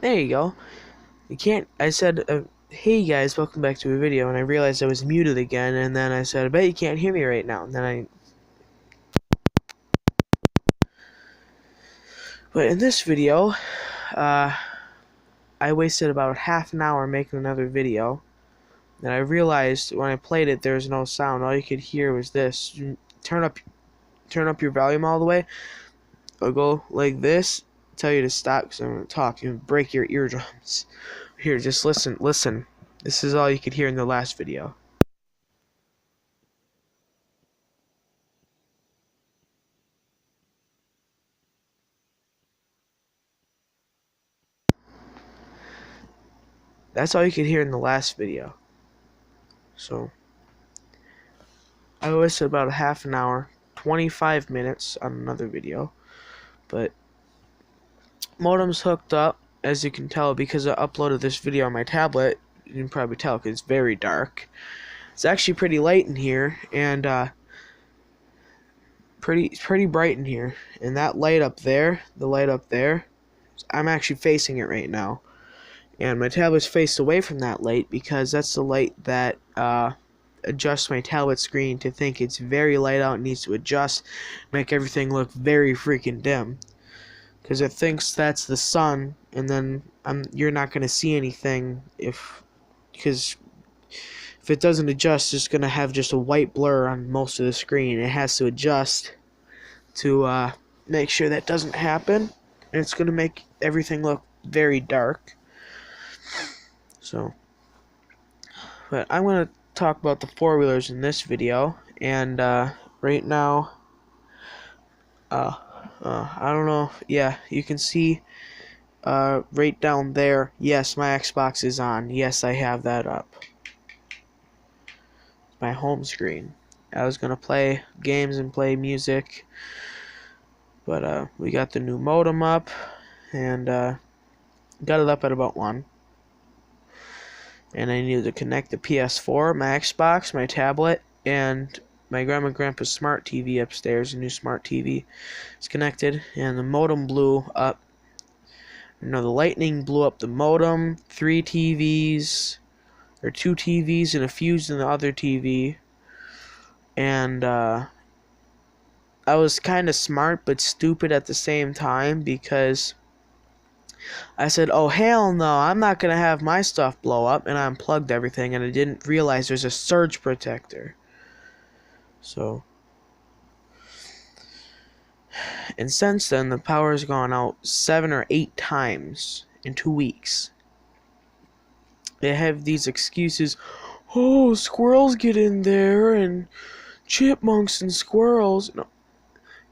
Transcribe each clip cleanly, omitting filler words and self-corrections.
There you go. You can't. I said, "Hey guys, welcome back to a video," and I realized I was muted again. And then I said, "I bet you can't hear me right now." And then but in this video, uh, I wasted about half an hour making another video. And I realized when I played it, there was no sound. All you could hear was this. Turn up, turn up your volume all the way. Or go like this. Tell you to stop because I'm gonna talk. You break your eardrums. Here, just listen. Listen. This is all you could hear in the last video. That's all you could hear in the last video. So, I wasted about a half an hour, 25 minutes on another video. But, modem's hooked up, as you can tell, because I uploaded this video on my tablet. You can probably tell because it's very dark. It's actually pretty light in here, and pretty bright in here. And that light up there, the light up there, I'm actually facing it right now. And my tablet's faced away from that light because that's the light that adjusts my tablet screen to think it's very light out and needs to adjust, make everything look very freaking dim. Because it thinks that's the sun, and then you're not going to see anything because if it doesn't adjust, it's going to have just a white blur on most of the screen. It has to adjust to make sure that doesn't happen, and it's going to make everything look very dark. So, but I'm going to talk about the four-wheelers in this video, and right now, I don't know, yeah, you can see right down there, yes, my Xbox is on, yes, I have that up. My home screen. I was going to play games and play music, but we got the new modem up, and got it up at about 1. And I needed to connect the PS4, my Xbox, my tablet, and my grandma and grandpa's smart TV upstairs. A new smart TV is connected, and the modem blew up. The lightning blew up the modem, 3 TVs, or 2 TVs, and a fuse in the other TV. And I was kind of smart but stupid at the same time because I said, oh hell no, I'm not going to have my stuff blow up, and I unplugged everything, and I didn't realize there's a surge protector. So, and since then, the power's gone out 7 or 8 times in 2 weeks. They have these excuses, oh, squirrels get in there, and chipmunks and squirrels. No.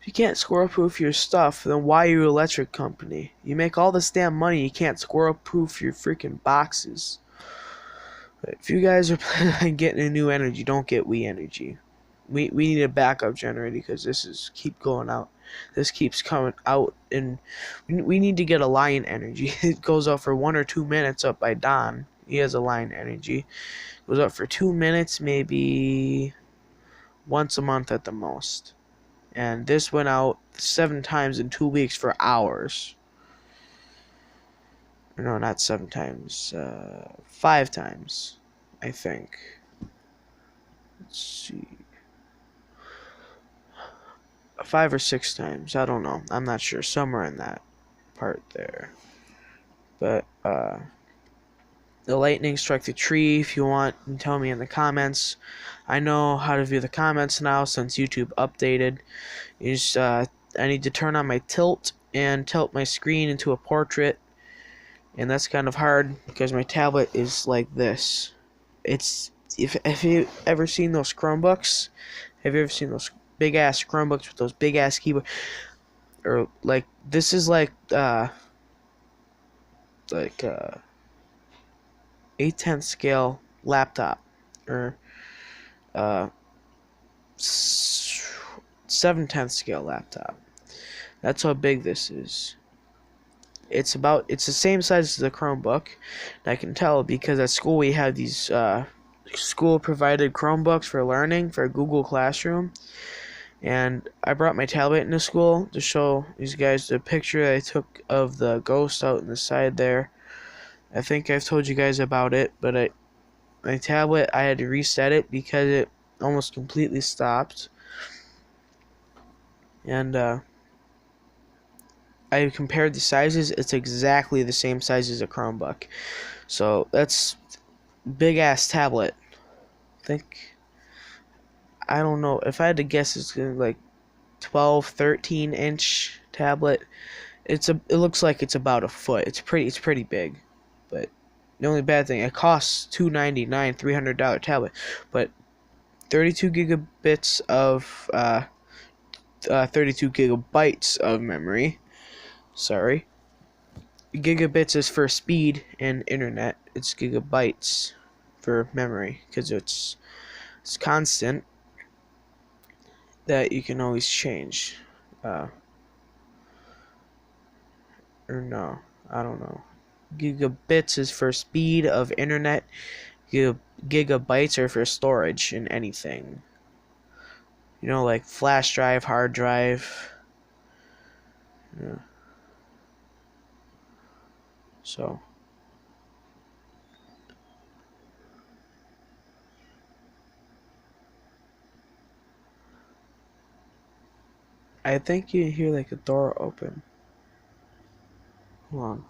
If you can't squirrel-proof your stuff, then why are you an electric company? You make all this damn money, you can't squirrel-proof your freaking boxes. But if you guys are planning on getting a new energy, don't get Wii Energy. We need a backup generator because this is keep going out. This keeps coming out, and we need to get a Lion Energy. It goes out for 1 or 2 minutes up by Don. He has a Lion Energy. It goes up for 2 minutes, maybe once a month at the most. And this went out 7 times in 2 weeks for hours. No, not 7 times. 5 times, I think. Let's see. 5 or 6 times. I don't know. I'm not sure. Somewhere in that part there. But, the lightning struck the tree. If you want, tell me in the comments. I know how to view the comments now since YouTube updated. I need to turn on my tilt and tilt my screen into a portrait, and that's kind of hard because my tablet is like this. It's if you ever seen those Chromebooks, have you ever seen those big ass Chromebooks with those big ass keyboards? Or like this is like 8/10 scale laptop, or 7/10 scale laptop. That's how big this is. It's the same size as the Chromebook. And I can tell because at school we had these school provided Chromebooks for learning for Google Classroom. And I brought my tablet into school to show these guys the picture I took of the ghost out in the side there. I think I've told you guys about it, but my tablet, I had to reset it because it almost completely stopped. And I compared the sizes. It's exactly the same size as a Chromebook. So that's big ass tablet. I think, I don't know, if I had to guess, it's gonna be like 12, 13-inch tablet. It looks like it's about a foot. It's pretty big. But the only bad thing, it costs $299, $300 tablet, but 32 gigabits of 32 gigabytes of memory. Sorry. Gigabits is for speed and internet. It's gigabytes for memory because it's constant that you can always change. Uh, or no, I don't know. Gigabits is for speed of internet. Gigabytes are for storage in anything. You know, like flash drive, hard drive. Yeah. So I think you hear like a door open. Hold on.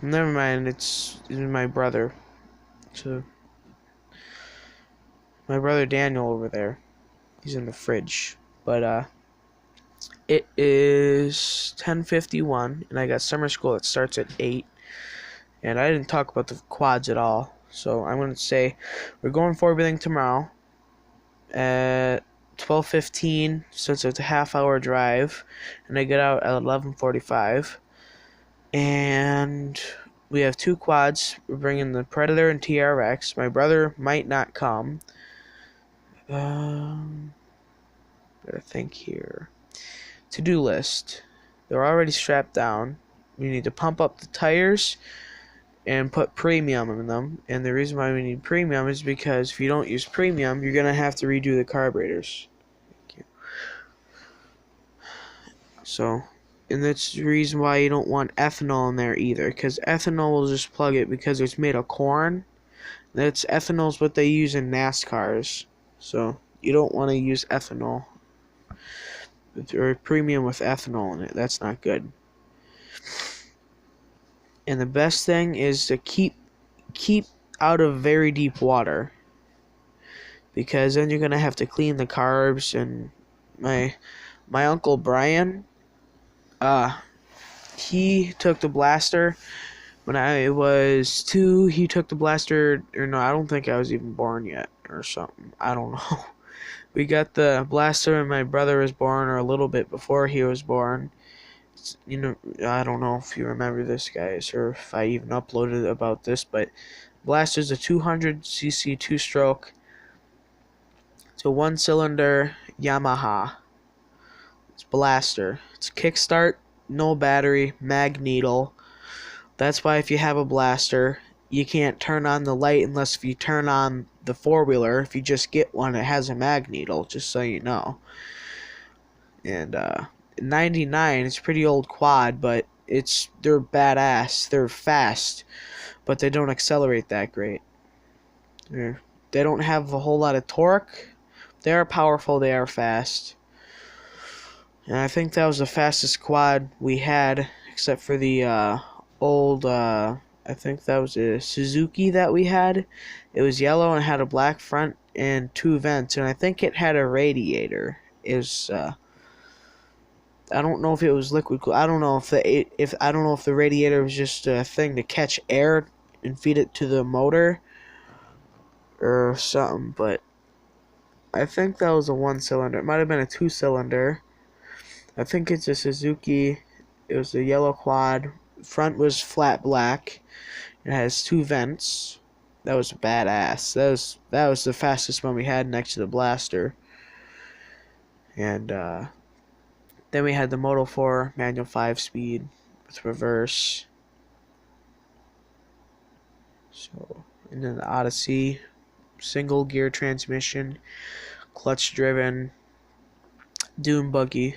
Never mind. It's my brother. So my brother Daniel over there. He's in the fridge. But it is 10:51, and I got summer school that starts at 8. And I didn't talk about the quads at all. So I'm gonna say we're going for everything tomorrow at 12:15, since it's a half-hour drive, and I get out at 11:45. And we have two quads. We're bringing the Predator and TRX. My brother might not come. Better think here. To-do list. They're already strapped down. We need to pump up the tires and put premium in them. And the reason why we need premium is because if you don't use premium, you're going to have to redo the carburetors. So, and that's the reason why you don't want ethanol in there either, because ethanol will just plug it because it's made of corn. That's ethanol's what they use in NASCARs. So, you don't want to use ethanol or premium with ethanol in it. That's not good. And the best thing is to keep out of very deep water, because then you're gonna have to clean the carbs. And my uncle Brian, he took the blaster when I was 2. He took the blaster, or no, I don't think I was even born yet or something. I don't know. We got the blaster when my brother was born, or a little bit before he was born. You know, I don't know if you remember this, guys, or if I even uploaded about this, but blaster's a 200cc 2-stroke. It's a 1-cylinder Yamaha. It's blaster. It's kickstart, no battery, magneto. That's why if you have a blaster, you can't turn on the light unless if you turn on the four-wheeler. If you just get one, it has a magneto, just so you know. And 99, it's a pretty old quad, but they're badass. They're fast, but they don't accelerate that great. They don't have a whole lot of torque. They are powerful, they are fast. And I think that was the fastest quad we had, except for the old, I think that was a Suzuki that we had. It was yellow and had a black front and 2 vents, and I think it had a radiator. I don't know if it was liquid cool. I don't know if the radiator was just a thing to catch air and feed it to the motor or something, but I think that was a 1-cylinder. It might have been a 2-cylinder. I think it's a Suzuki. It was a yellow quad. Front was flat black. It has 2 vents. That was badass. That was the fastest one we had next to the blaster. And Then we had the Moto 4 manual 5-speed with reverse. So, and then the Odyssey, single gear transmission, clutch driven, dune buggy.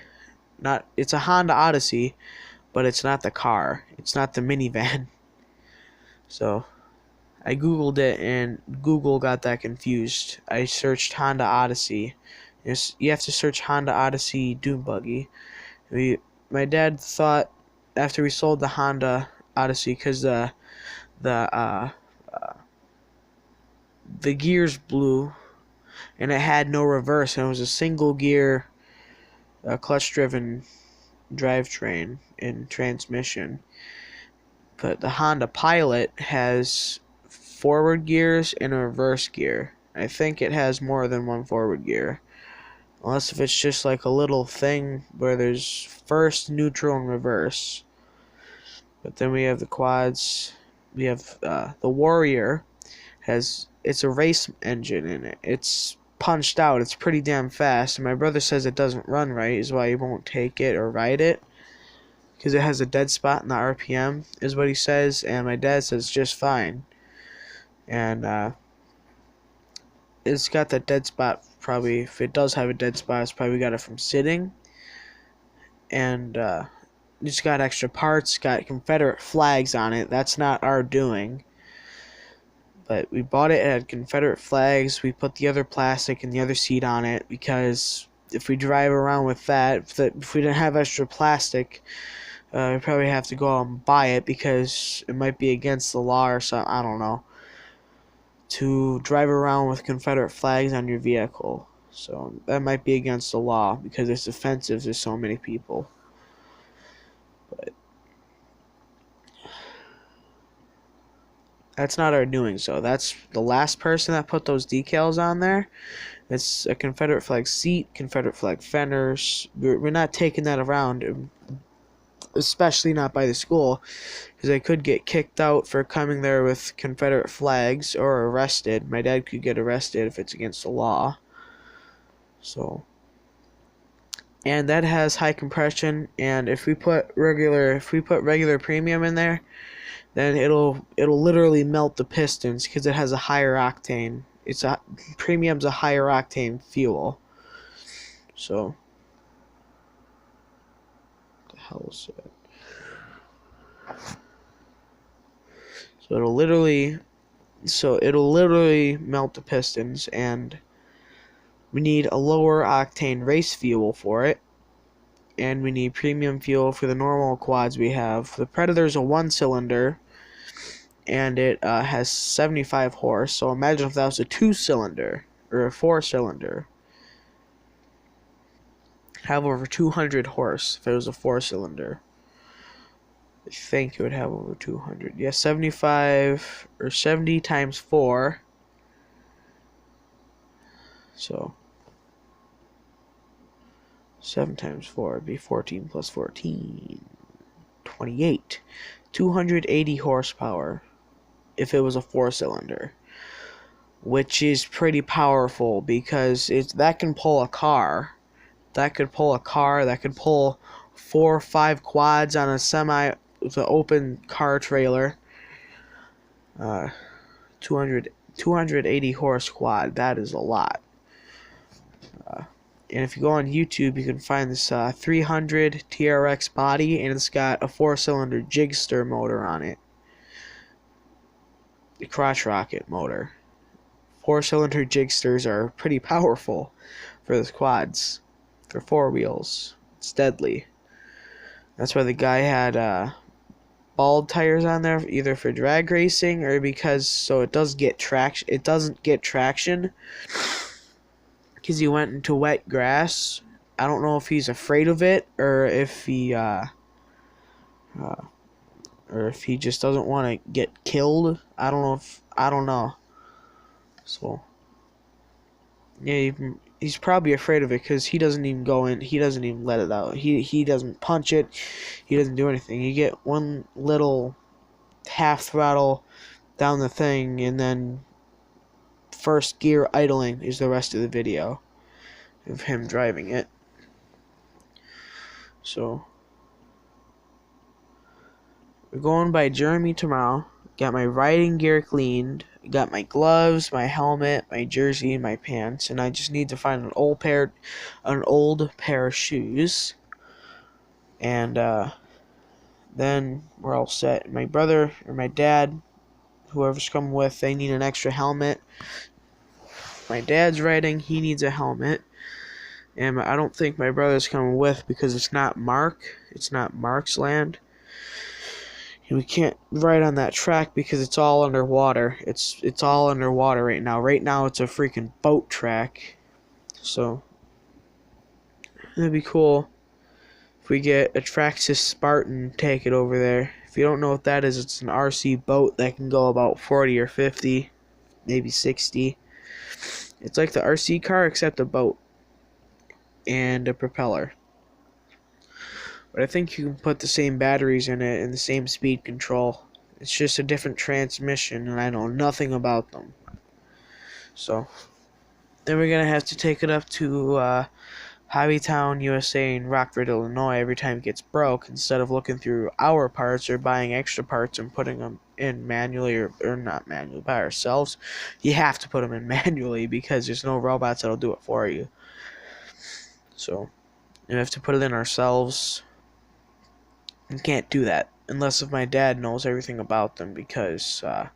It's a Honda Odyssey, but it's not the car. It's not the minivan. So I googled it and Google got that confused. I searched Honda Odyssey. You have to search Honda Odyssey dune buggy. My dad thought after we sold the Honda Odyssey, because the gears blew and it had no reverse, and it was a single gear clutch driven drivetrain and transmission. But the Honda Pilot has forward gears and a reverse gear. I think it has more than one forward gear. Unless if it's just like a little thing where there's first, neutral, and reverse. But then we have the quads. We have the Warrior. It's a race engine in it. It's punched out. It's pretty damn fast. And my brother says it doesn't run right, is why he won't take it or ride it. Because it has a dead spot in the RPM, is what he says. And my dad says it's just fine. And it's got that dead spot. Probably, if it does have a dead spot, it's probably got it from sitting. And it's got extra parts, got Confederate flags on it. That's not our doing. But we bought it, it had Confederate flags. We put the other plastic and the other seat on it because if we drive around with that, if we didn't have extra plastic, we probably have to go out and buy it because it might be against the law or something. I don't know. To drive around with Confederate flags on your vehicle. So that might be against the law because it's offensive to so many people. But that's not our doing. So that's the last person that put those decals on there. It's a Confederate flag seat, Confederate flag fenders. We're not taking that around, especially not by the school, because I could get kicked out for coming there with Confederate flags or arrested. My dad could get arrested if it's against the law. So, and that has high compression, and if we put regular premium in there, then it'll literally melt the pistons because it has a higher octane. Premium's a higher octane fuel. So, what the hell is it? So it'll literally melt the pistons, and we need a lower octane race fuel for it, and we need premium fuel for the normal quads we have. The Predator's a 1-cylinder, and it has 75 horse. So imagine if that was a 2-cylinder or a 4-cylinder. Have over 200 horse if it was a 4-cylinder. I think it would have over 200. Yeah, 75 or 70 times 4. So 7 times 4 would be 14 plus 14. 28. 280 horsepower if it was a 4-cylinder. Which is pretty powerful because that can pull a car. That could pull 4 or 5 quads on a semi with an open car trailer. 280 horse quad. That is a lot. And if you go on YouTube, you can find this 300 TRX body, and it's got a 4-cylinder Jigster motor on it. The crotch rocket motor. 4-cylinder Jigsters are pretty powerful for the quads. For 4 wheels. It's deadly. That's why the guy had bald tires on there, either for drag racing or because so it does get traction. It doesn't get traction because he went into wet grass. I don't know if he's afraid of it or if he just doesn't want to get killed. I don't know. So yeah, he's probably afraid of it because he doesn't even go in. He doesn't even let it out. He doesn't punch it. He doesn't do anything. You get one little half throttle down the thing, and then first gear idling is the rest of the video of him driving it. So we're going by Jeremy tomorrow. Got my riding gear cleaned. Got my gloves, my helmet, my jersey, and my pants, and I just need to find an old pair of shoes, and then we're all set. My brother or my dad, whoever's coming with, they need an extra helmet. My dad's riding; he needs a helmet, and I don't think my brother's coming with because it's not Mark's land. We can't ride on that track because it's all underwater. It's all underwater right now. Right now it's a freaking boat track. So it'd be cool if we get a Traxxas Spartan, take it over there. If you don't know what that is, it's an RC boat that can go about 40 or 50, maybe 60. It's like the RC car except a boat and a propeller. But I think you can put the same batteries in it and the same speed control. It's just a different transmission, and I know nothing about them. So, then we're going to have to take it up to Hobbytown, USA in Rockford, Illinois every time it gets broke, instead of looking through our parts or buying extra parts and putting them in manually or not manually by ourselves. You have to put them in manually because there's no robots that'll do it for you. So, you have to put it in ourselves. You can't do that unless if my dad knows everything about them, because I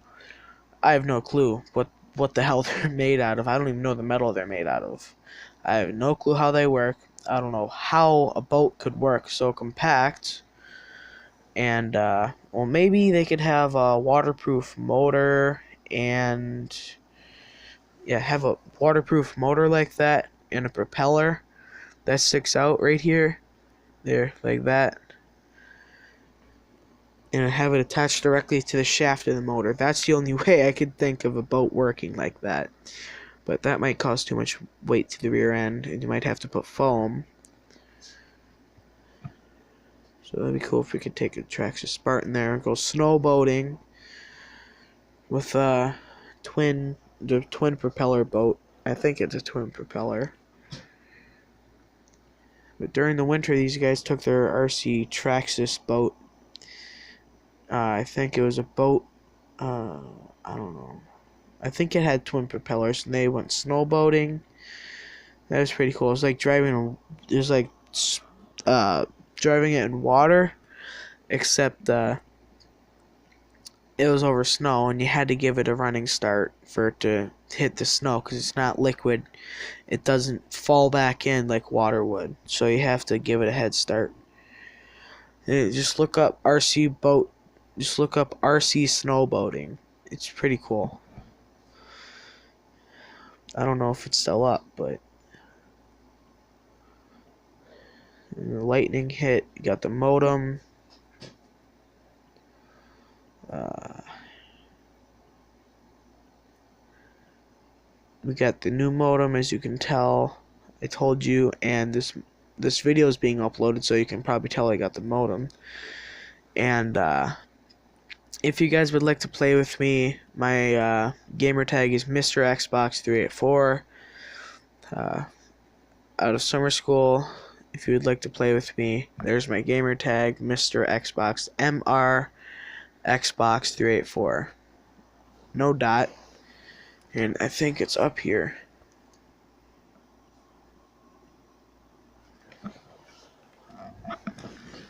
have no clue what the hell they're made out of. I don't even know the metal they're made out of. I have no clue how they work. I don't know how a boat could work so compact. And well, maybe they could have a waterproof motor and have a waterproof motor like that and a propeller that sticks out right here, there, like that. And have it attached directly to the shaft of the motor. That's the only way I could think of a boat working like that. But that might cause too much weight to the rear end, and you might have to put foam. So that'd be cool if we could take a Traxxas Spartan there and go snowboating with the twin propeller boat. I think it's a twin propeller. But during the winter, these guys took their RC Traxxas boat. I think it was a boat, I don't know. I think it had twin propellers, and they went snowboating. That was pretty cool. It was like driving driving it in water, except it was over snow, and you had to give it a running start for it to hit the snow, because it's not liquid. It doesn't fall back in like water would, so you have to give it a head start. And just look up RC snowboating. It's pretty cool. I don't know if it's still up, but the lightning hit. You got the modem. We got the new modem, as you can tell. I told you, and this video is being uploaded, so you can probably tell I got the modem. And if you guys would like to play with me, my gamer tag is Mr. Xbox 384. Out of summer school, if you would like to play with me, there's my gamer tag, Mr. Xbox, MR Xbox 384. No dot. And I think it's up here.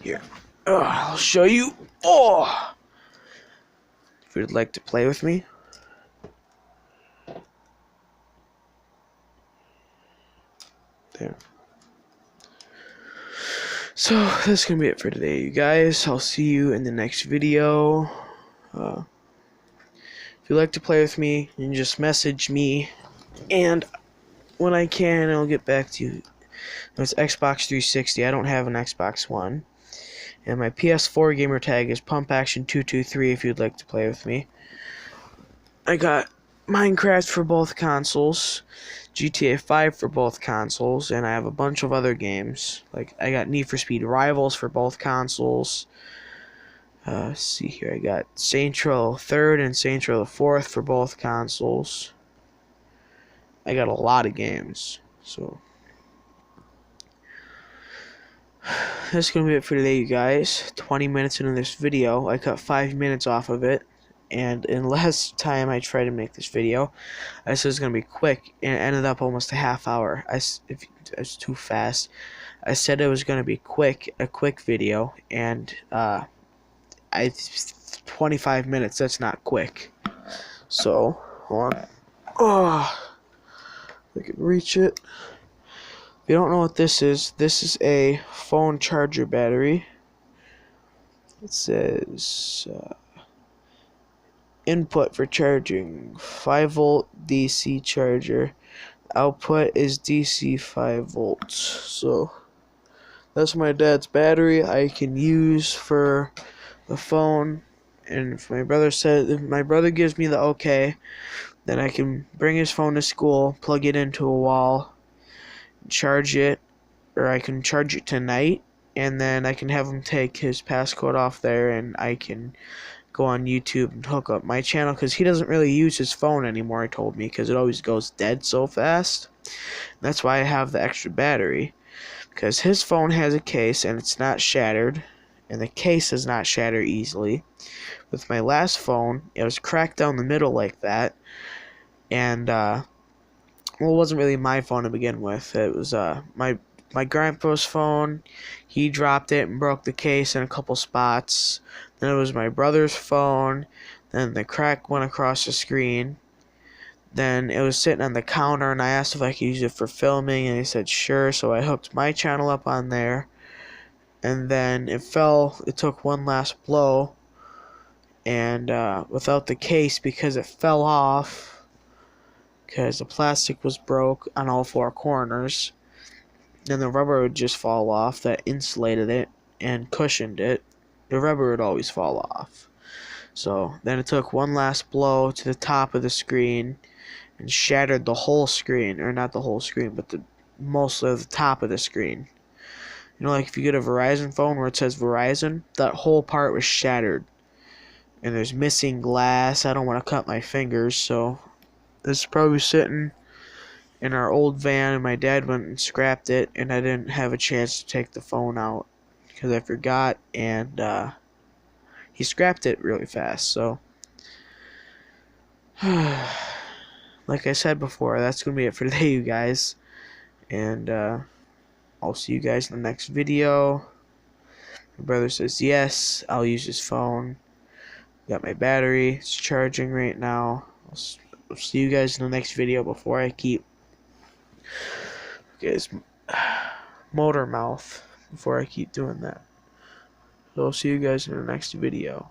Here. I'll show you. Oh! If you'd like to play with me. There. So, that's gonna be it for today, you guys. I'll see you in the next video. If you'd like to play with me, you can just message me, and when I can, I'll get back to you. It's Xbox 360. I don't have an Xbox One. And my PS4 gamer tag is PumpAction223 if you'd like to play with me. I got Minecraft for both consoles, GTA 5 for both consoles, and I have a bunch of other games. Like, I got Need for Speed Rivals for both consoles. Let's see here. I got Saints Row 3rd and Saints Row 4th for both consoles. I got a lot of games, so That's gonna be it for today, you guys. 20 minutes into this video, I cut 5 minutes off of it, and in last time I tried to make this video, I said it was gonna be quick, and it ended up almost a half hour. If it was too fast. I said it was gonna be a quick video, and 25 minutes. That's not quick. So hold on. Oh, I can reach it. If you don't know what this is a phone charger battery. It says input for charging 5-volt DC charger. Output is DC 5 volts. So that's my dad's battery I can use for the phone. And if my brother gives me the okay, then I can bring his phone to school, plug it into a wall, charge it, or I can charge it tonight, and then I can have him take his passcode off there, and I can go on YouTube and hook up my channel, because he doesn't really use his phone anymore, he told me, because it always goes dead so fast. That's why I have the extra battery, because his phone has a case, and it's not shattered, and the case does not shatter easily. With my last phone, it was cracked down the middle like that, and well, it wasn't really my phone to begin with. It was my grandpa's phone. He dropped it and broke the case in a couple spots. Then it was my brother's phone. Then the crack went across the screen. Then it was sitting on the counter, and I asked if I could use it for filming, and he said sure. So I hooked my channel up on there, and then it fell. It took one last blow, and without the case, because it fell off, because the plastic was broke on all 4 corners. Then the rubber would just fall off that insulated it and cushioned it. The rubber would always fall off. So then it took one last blow to the top of the screen and shattered the whole screen, or not the whole screen, but mostly the top of the screen. You know, like if you get a Verizon phone where it says Verizon, that whole part was shattered. And there's missing glass. I don't want to cut my fingers, so this is probably sitting in our old van, and my dad went and scrapped it, and I didn't have a chance to take the phone out because I forgot, and he scrapped it really fast. So like I said before, that's gonna be it for today, you guys, and I'll see you guys in the next video. My brother says yes, I'll use his phone. Got my battery, it's charging right now. I'll see you guys in the next video before I keep motor mouth before I keep doing that. So I'll see you guys in the next video.